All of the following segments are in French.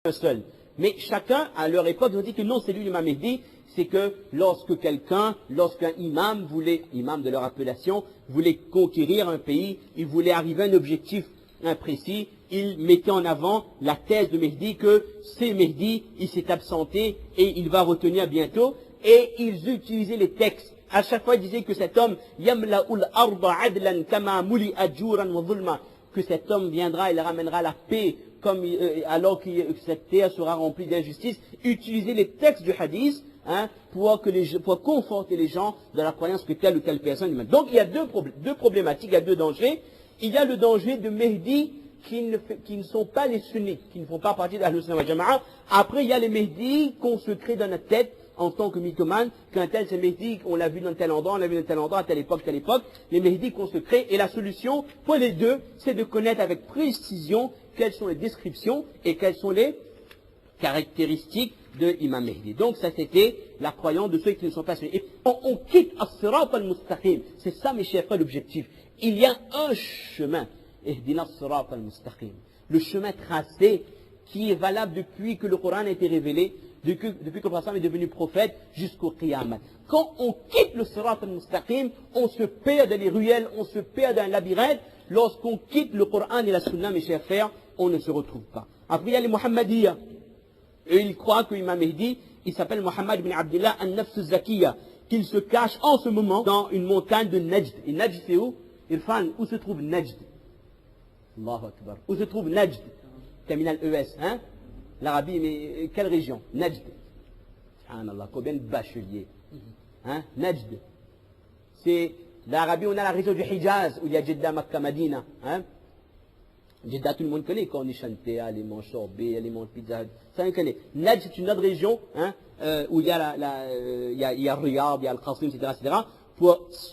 un seul. Mais chacun, à leur époque, ils ont dit que non, c'est lui l'imam Mehdi. C'est que lorsqu'un imam imam de leur appellation, voulait conquérir un pays, il voulait arriver à un objectif imprécis, il mettait en avant la thèse de Mehdi que c'est Mehdi, il s'est absenté et il va retenir bientôt. Et ils utilisaient les textes. À chaque fois, ils disaient que cet homme, yamla'ul arda adlan kama muli'at juran wa zulma, que cet homme viendra, il ramènera la paix comme alors que cette terre sera remplie d'injustice. Utiliser les textes du hadith pour conforter les gens dans la croyance que telle ou telle personne. Donc il y a deux problématiques, il y a deux dangers. Il y a le danger de Mehdi qui ne sont pas les sunnites, qui ne font pas partie de l'Ahlus Sunnah wal Jama'a. Après, il y a les Mehdi qu'on se crée dans notre tête en tant que mythomane, qu'un tel c'est Mehdi, on l'a vu dans tel endroit, on l'a vu dans tel endroit, à telle époque, les Mehdi qu'on se crée. Et la solution pour les deux, c'est de connaître avec précision quelles sont les descriptions et quelles sont les caractéristiques de Imam Mehdi. Donc ça c'était la croyance de ceux qui ne sont pas suivis. Et on quitte as-sirat al-mustaqim. C'est ça mes chers frères l'objectif. Il y a un chemin. Ihdina as-sirat al-mustaqim. Le chemin tracé qui est valable depuis que le Coran a été révélé, depuis que le prophète est devenu prophète jusqu'au Qiyamah. Quand on quitte le sirat al-mustaqim, on se perd dans les ruelles, on se perd dans un labyrinthe. Lorsqu'on quitte le Coran et la Sunna, mes chers frères, on ne se retrouve pas. Après, il y a les Muhammadiyya. Et ils croient que l'imam Mehdi, il s'appelle Muhammad ibn Abdullah al-Nafs al-Zakiyya, qu'il se cache en ce moment dans une montagne de Najd. Et Najd, c'est où? Irfan, où se trouve Najd? Allahu Akbar. Où se trouve Najd? Terminal ES, hein? L'Arabie, mais quelle région? Najd. Subhanallah, combien de bacheliers? Hein? Najd. C'est l'Arabie, on a la région du Hijaz, où il y a Jeddah, Makkah, Madina. Hein? Jeddah, tout le monde connaît quand on est chanté, les manches sorbet, les manches pizza. Ça, on connaît. Najd, c'est une autre région, hein, où il y a il y a Riyad, il y a Al-Qasim, etc.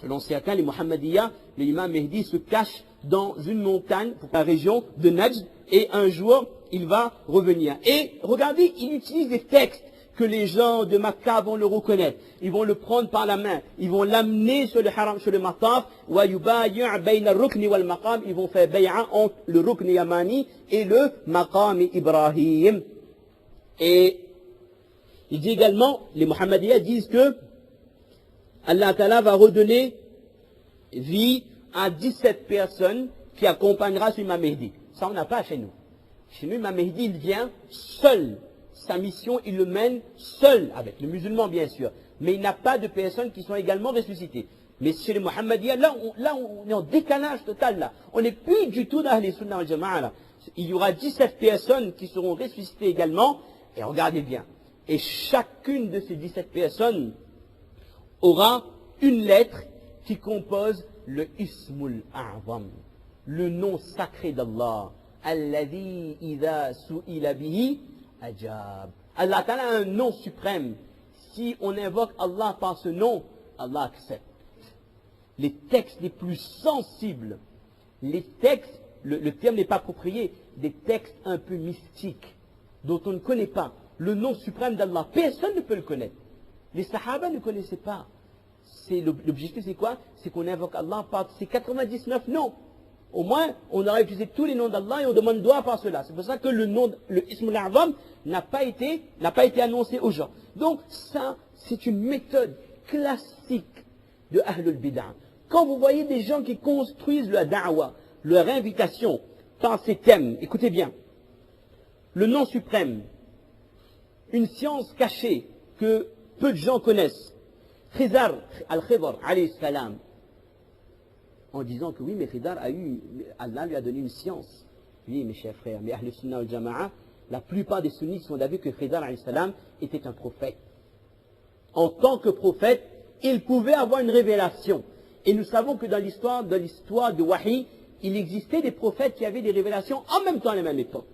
Selon certains, les Muhammadiyya, l'imam Mehdi se cache dans une montagne, la région de Najd, et un jour, il va revenir. Et regardez, il utilise des textes que les gens de Makkah vont le reconnaître. Ils vont le prendre par la main. Ils vont l'amener sur le haram, sur le mataf. Ils vont faire bay'a entre le rukn yamani et le maqam Ibrahim. Et il dit également, les Muhammadiyya disent que Allah Ta'ala va redonner vie à 17 personnes qui accompagnera sur Imam Mehdi. Ça, on n'a pas chez nous. Chez nous, Imam Mehdi, il vient seul. Sa mission, il le mène seul, avec le musulman bien sûr. Mais il n'a pas de personnes qui sont également ressuscitées. Mais chez les Muhammadiyya, là, on est en décalage total. Là. On n'est plus du tout dans les Sunnah wal Jama'a. Il y aura 17 personnes qui seront ressuscitées également. Et regardez bien. Et chacune de ces 17 personnes aura une lettre qui compose le Ismul A'zam, le nom sacré d'Allah. Alladhi idha su'ila bihi ajab. Allah Ta'ala a un nom suprême. Si on invoque Allah par ce nom, Allah accepte. Les textes les plus sensibles, les textes, le terme n'est pas approprié, des textes un peu mystiques, dont on ne connaît pas. Le nom suprême d'Allah, personne ne peut le connaître. Les Sahaba ne connaissaient pas. L'objectif c'est quoi? C'est qu'on invoque Allah par ces 99 noms. Au moins, on aurait utilisé tous les noms d'Allah et on demande doigt par cela. C'est pour ça que le nom, le Ismul A'zam, n'a pas été annoncé aux gens. Donc ça, c'est une méthode classique de Ahlul Bid'ah. Quand vous voyez des gens qui construisent la da'wa, leur invitation par ces thèmes, écoutez bien, le nom suprême, une science cachée que peu de gens connaissent, Khidr al-Khidr alayhi salam, en disant que oui, mais Khidr Allah lui a donné une science. Oui, mes chers frères, mais Ahl Sunnah wal Jama'a, la plupart des sunnites sont d'avis que Khidr alayhi salam était un prophète. En tant que prophète, il pouvait avoir une révélation. Et nous savons que dans l'histoire de Wahi, il existait des prophètes qui avaient des révélations en même temps à la même époque.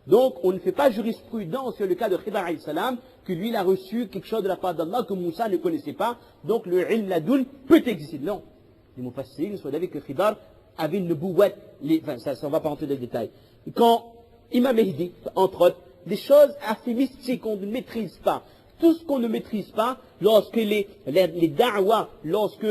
Donc, on ne fait pas jurisprudence sur le cas de Khidr alayhi salam, que lui, il a reçu quelque chose de la part d'Allah que Moussa ne connaissait pas. Donc, le ilm ladoun peut exister. Non. Les Mufassirin sont d'avis que Khidr avait une nubuwwat. Enfin, ça, on ne va pas rentrer dans le détail. Quand Imam Mehdi, entre autres, des choses assez mystiques qu'on ne maîtrise pas. Tout ce qu'on ne maîtrise pas, lorsque les da'wa, lorsque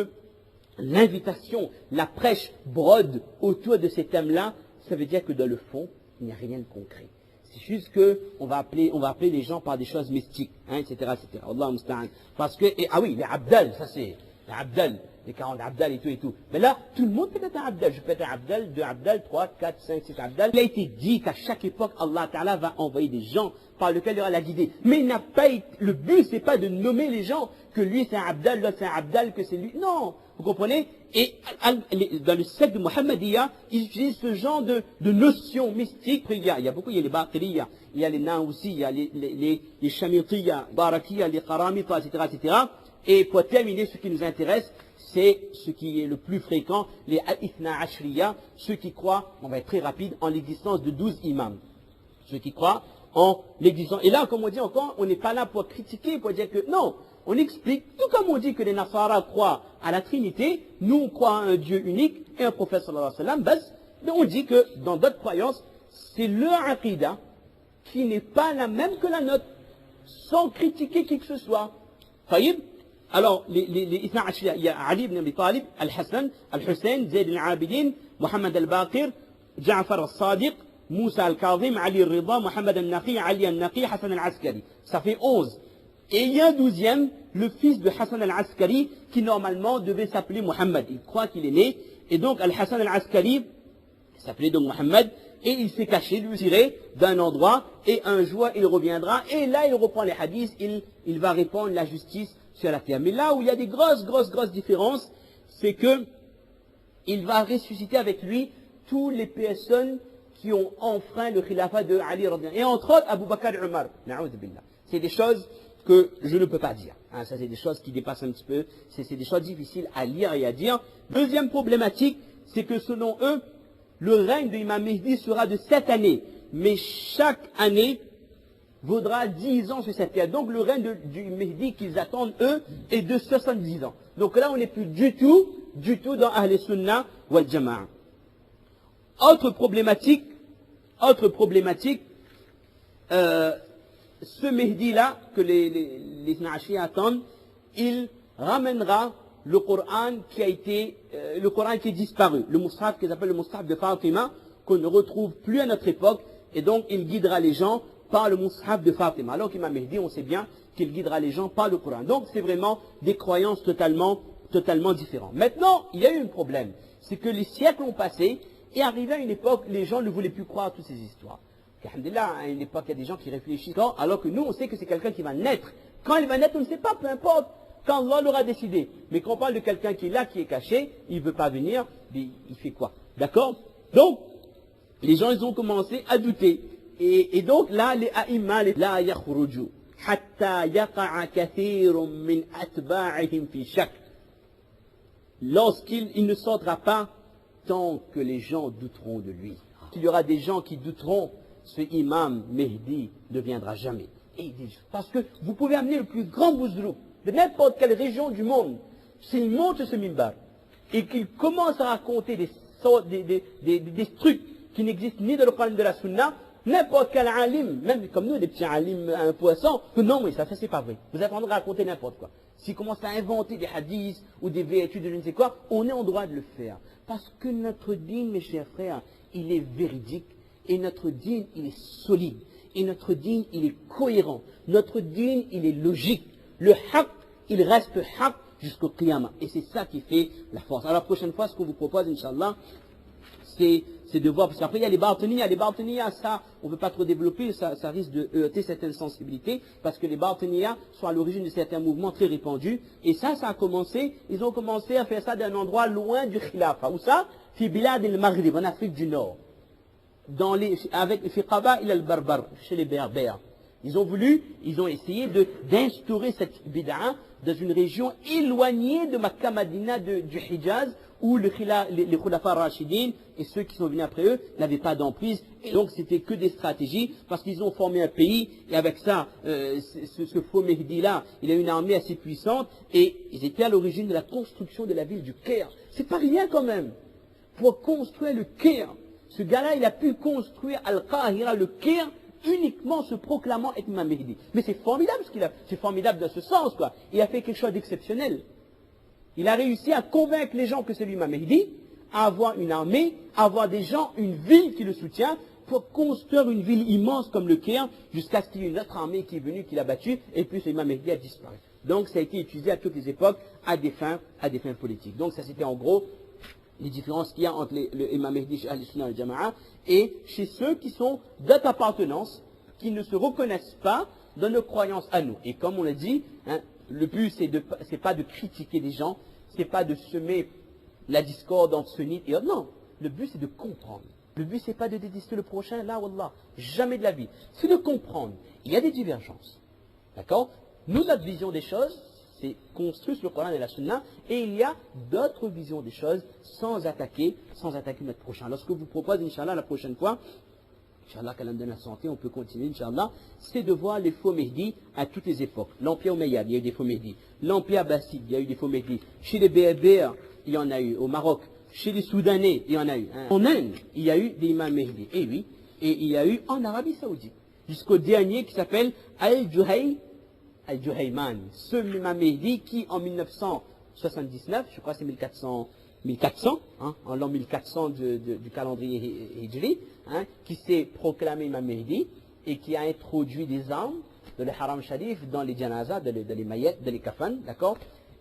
l'invitation, la prêche brode autour de ces thèmes-là, ça veut dire que dans le fond, il n'y a rien de concret. C'est juste qu'on va appeler les gens par des choses mystiques, hein, etc., etc. Allah musta'an. Parce que, ah oui, les Abdal, ça c'est, les Abdal, les 40 Abdal et tout. Mais là, tout le monde peut être un Abdal. Je peux être un Abdal, 2 Abdal, 3, 4, 5, 6 Abdal. Il a été dit qu'à chaque époque, Allah Ta'ala va envoyer des gens par lesquels il y aura la guidée. Mais il n'a pas été, le but, c'est pas de nommer les gens, que lui c'est un Abdal, l'autre c'est un Abdal, que c'est lui. Non, vous comprenez? Et dans le secte de Muhammadiyya, ils utilisent ce genre de notions mystiques. Il y a les Baqiriyya, il y a les Naousi, il y a les Shamitiyya, Barakiyya, les Qaramita, etc., etc. Et pour terminer, ce qui nous intéresse, c'est ce qui est le plus fréquent, les Al-Ithna Ashriyya, ceux qui croient, on va être très rapide, en l'existence de 12 imams. Ceux qui croient en l'existence. Et là, comme on dit encore, on n'est pas là pour critiquer, pour dire que non. On explique, tout comme on dit que les Nasara croient à la Trinité, nous on croit à un Dieu unique et un prophète sallallahu alayhi wa sallam, mais on dit que dans d'autres croyances, c'est leur aqidah qui n'est pas la même que la nôtre, sans critiquer qui que ce soit. Taïb. Alors, les Ithna Ashriya, il y a Ali ibn Abi Talib, Al-Hassan, Al-Hussein, Zayd al-Abidin, Muhammad al-Baqir, Ja'far al-Sadiq, Moussa al-Kazim, Ali al-Rida, Muhammad al-Naqi, Ali al-Naqi, Hassan al-Askari. Ça fait 11. Et il y a un 12e, le fils de Hassan al-Askari, qui normalement devait s'appeler Muhammad. Il croit qu'il est né. Et donc, Al-Hassan al-Askari s'appelait donc Muhammad. Et il s'est caché, lui, tiré d'un endroit. Et un jour, il reviendra. Et là, il reprend les hadiths. Il va répandre la justice sur la terre. Mais là où il y a des grosses différences, c'est que il va ressusciter avec lui toutes les personnes qui ont enfreint le khilafat de Ali. Et entre autres, Abu Bakr et Omar. C'est des choses que je ne peux pas dire. Hein, ça, c'est des choses qui dépassent un petit peu. C'est des choses difficiles à lire et à dire. Deuxième problématique, c'est que selon eux, le règne de Imam Mehdi sera de 7 années. Mais chaque année vaudra 10 ans sur cette terre. Donc le règne du Mehdi qu'ils attendent, eux, est de 70 ans. Donc là, on n'est plus du tout dans Ahl Sunnah wal Jama'a. Autre problématique, ce Mehdi-là, que les Na'ashi attendent, il ramènera le Coran qui est disparu. Le Mus'haf qu'ils appellent le Mus'haf de Fatima, qu'on ne retrouve plus à notre époque, et donc il guidera les gens par le Mus'haf de Fatima. Alors qu'Imam Mehdi, on sait bien qu'il guidera les gens par le Coran. Donc c'est vraiment des croyances totalement différentes. Maintenant, il y a eu un problème. C'est que les siècles ont passé, et arrivé à une époque, les gens ne voulaient plus croire à toutes ces histoires. Alhamdulillah, à une époque, il y a des gens qui réfléchissent, alors que nous, on sait que c'est quelqu'un qui va naître. Quand il va naître, on ne sait pas, peu importe, quand Allah l'aura décidé. Mais quand on parle de quelqu'un qui est là, qui est caché, il ne veut pas venir, mais il fait quoi? D'accord? Donc, les gens, ils ont commencé à douter. Et donc, là, les a'imma, la yakhruju, hatta yaqa'a kathirun min atba'ihim fi shak. Lorsqu'il ne sortira pas, tant que les gens douteront de lui. Il y aura des gens qui douteront, ce imam Mehdi ne viendra jamais. Et il dit, parce que vous pouvez amener le plus grand bouzrou de n'importe quelle région du monde, s'il monte sur ce mimbar et qu'il commence à raconter des trucs qui n'existent ni dans le Coran ni de la Sunna, n'importe quel alim, même comme nous, des petits alim à un poisson, que non, mais ça c'est pas vrai. Vous apprendrez à raconter n'importe quoi. S'il commence à inventer des hadiths ou des vertus de je ne sais quoi, on est en droit de le faire. Parce que notre dîne, mes chers frères, il est véridique. Et notre dîne, il est solide. Et notre dîne, il est cohérent. Notre dîne, il est logique. Le haqq, il reste haqq jusqu'au qiyamah. Et c'est ça qui fait la force. Alors la prochaine fois, ce qu'on vous propose, Inch'Allah, c'est de voir, parce qu'après il y a les Batiniya, ça, on ne veut pas trop développer, ça risque de heurter certaines sensibilités, parce que les Batiniya sont à l'origine de certains mouvements très répandus, et ça a commencé, ils ont commencé à faire ça d'un endroit loin du Khilafa. Où ça? Fi Bilad el-Maghrib, en Afrique du Nord. Avec Fi Qaba'il al-Barbar, chez les Berbères. Ils ont essayé d'instaurer cette bid'a dans une région éloignée de Makkah, Madina, du Hijaz, où les Khulafa Rashidin et ceux qui sont venus après eux n'avaient pas d'emprise. Et donc c'était que des stratégies, parce qu'ils ont formé un pays, et avec ça, ce faux Mehdi-là, il a une armée assez puissante, et ils étaient à l'origine de la construction de la ville du Caire. C'est pas rien quand même. Pour construire le Caire, ce gars-là, il a pu construire Al-Qahira, le Caire, uniquement se proclamant être Imam Mehdi. Mais c'est formidable c'est formidable dans ce sens, quoi. Il a fait quelque chose d'exceptionnel. Il a réussi à convaincre les gens que c'est lui Imam Mehdi, à avoir une armée, à avoir des gens, une ville qui le soutient, pour construire une ville immense comme le Caire, jusqu'à ce qu'il y ait une autre armée qui est venue, qui l'a battu, et puis l'imam Mahdi a disparu. Donc ça a été utilisé à toutes les époques à des fins politiques. Donc ça c'était en gros les différences qu'il y a entre l'imam Mahdi chez Ahl-Sunnah al-Jama'a et chez ceux qui sont d'autres appartenances, qui ne se reconnaissent pas dans nos croyances à nous. Et comme on l'a dit, hein, le but c'est pas de critiquer des gens, c'est pas de semer la discorde entre sunnites et autres. Non, le but c'est de comprendre. Le but c'est pas de détester le prochain, là wallah, jamais de la vie. C'est de comprendre. Il y a des divergences. D'accord? Nous, notre vision des choses, c'est construit sur le Coran et la Sunna, et il y a d'autres visions des choses sans attaquer notre prochain. Alors ce que je vous propose, Inch'Allah, la prochaine fois, Inch'Allah, qu'Allah me donne la santé, on peut continuer, Inch'Allah, c'est de voir les faux Mehdi à toutes les époques. L'Empire Omeyyade, il y a eu des faux Mehdi. L'Empire Abbasside, il y a eu des faux Mehdi. Chez les Berbères, il y en a eu. Au Maroc, chez les Soudanais, il y en a eu. En Inde, il y a eu des imams Mehdi. Et oui, et il y a eu en Arabie Saoudite. Jusqu'au dernier qui s'appelle Al-Juhaymani, ce imam Mehdi qui en 1979, je crois que c'est 1400, hein, en l'an 1400 du calendrier Hijri, hein, qui s'est proclamé imam Mehdi et qui a introduit des armes de le haram sharif dans les janazas, dans les mayettes, dans les kafans, d'accord?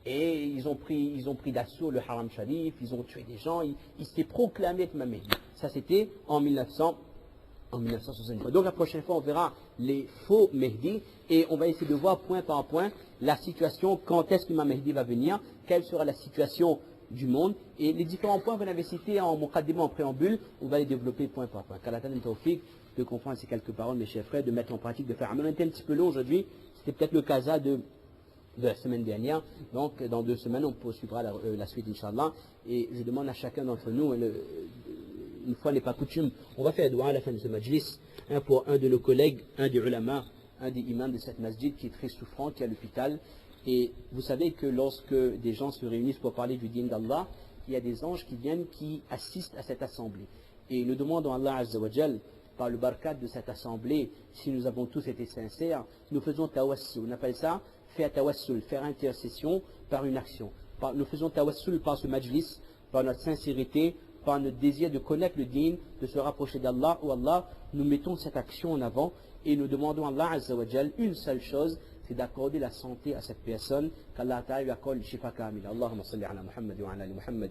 Et ils ont pris d'assaut le haram sharif, ils ont tué des gens, il s'est proclamé imam Mehdi. Ça c'était en 1963. Donc la prochaine fois, on verra les faux Mehdi et on va essayer de voir point par point la situation, quand est-ce que l'imam Mehdi va venir, quelle sera la situation du monde et les différents points que vous avez cités en muqaddimah, en préambule, on va les développer point par point. Qu'Allah donne tawfiq de comprendre ces quelques paroles, mes chers frères, de mettre en pratique, de faire. On était un petit peu long aujourd'hui, c'était peut-être le casa de la semaine dernière, donc dans 2 semaines on poursuivra la suite Inch'Allah et je demande à chacun d'entre nous, une fois n'est pas coutume, on va faire un doigt à la fin de ce majlis, pour un de nos collègues, un des ulama, un des imams de cette masjid qui est très souffrant, qui est à l'hôpital. Et vous savez que lorsque des gens se réunissent pour parler du dîn d'Allah, il y a des anges qui viennent, qui assistent à cette assemblée. Et nous demandons à Allah Azza wa Jal, par le barakat de cette assemblée, si nous avons tous été sincères, nous faisons tawassul. On appelle ça faire tawassul, faire intercession par une action. Nous faisons tawassul par ce majlis, par notre sincérité, par notre désir de connaître le dîn, de se rapprocher d'Allah, ou Allah, nous mettons cette action en avant et nous demandons à Allah Azza wa Jal une seule chose, c'est d'accorder la santé à cette personne, qu'Allah Ta'ala lui accorde le shifa kamil. Allahumma salli ala Muhammad wa ala ali Muhammad.